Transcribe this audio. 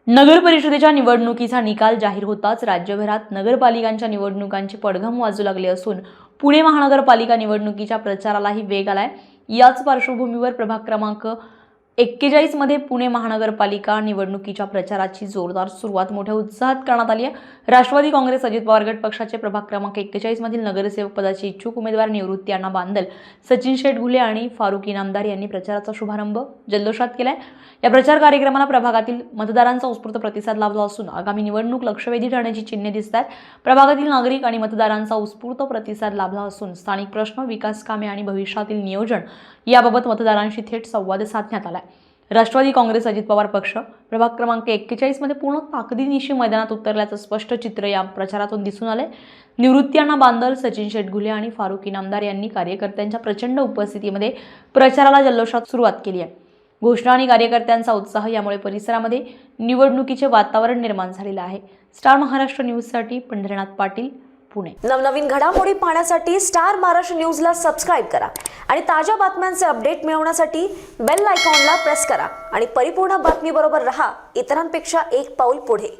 नगर परिषदेच्या निवडणुकीचा निकाल जाहीर होताच राज्यभरात नगरपालिकांच्या निवडणुकांचे पडघम वाजू लागले असून पुणे महानगरपालिका निवडणुकीच्या प्रचारालाही वेग आलाय। याच पार्श्वभूमीवर प्रभाग क्रमांक 41 मध्ये पुणे महानगरपालिका निवडणुकीच्या प्रचाराची जोरदार सुरुवात मोठ्या उत्साहात करण्यात आली आहे। राष्ट्रवादी काँग्रेस अजित पवार गट पक्षाचे प्रभाग क्रमांक 41 मधील नगरसेवक पदाचे इच्छुक उमेदवार निवृत्ती अण्णा बांदल, सचिन शेटघुले आणि फारुक इनामदार यांनी प्रचाराचा शुभारंभ जल्लोषात केलाय। या प्रचार कार्यक्रमाला प्रभागातील मतदारांचा उत्स्फूर्त प्रतिसाद लाभला असून आगामी निवडणूक लक्षवेधी ठरण्याची चिन्हे दिसतात। प्रभागातील नागरिक आणि मतदारांचा उत्स्फूर्त प्रतिसाद लाभला असून स्थानिक प्रश्न, विकास कामे आणि भविष्यातील नियोजन याबाबत मतदारांशी थेट संवाद साधण्यात आला। राष्ट्रवादी काँग्रेस अजित पवार पक्ष प्रभाग क्रमांक 41 मध्ये पूर्ण ताकदीनिशी मैदानात उतरल्याचं स्पष्ट चित्र या प्रचारातून दिसून आले। निवृत्ती अण्णा बांदल, सचिन शेटघुले आणि फारुक इनामदार यांनी कार्यकर्त्यांच्या प्रचंड उपस्थितीमध्ये प्रचाराला जल्लोषात सुरुवात केली आहे। घोषणा आणि कार्यकर्त्यांचा उत्साह यामुळे परिसरामध्ये निवडणुकीचे वातावरण निर्माण झालेले आहे। स्टार महाराष्ट्र न्यूजसाठी पंढरीनाथ पाटील, पुणे। नवनवीन घडामोडी पाहण्यासाठी स्टार महाराष्ट्र न्यूजला सबस्क्राइब करा आणि ताज्या बातम्यांचे अपडेट मिळवण्यासाठी बेल आयकॉनला प्रेस करा आणि परिपूर्ण बातमीबरोबर रहा, इतरांपेक्षा एक पाऊल पुढे।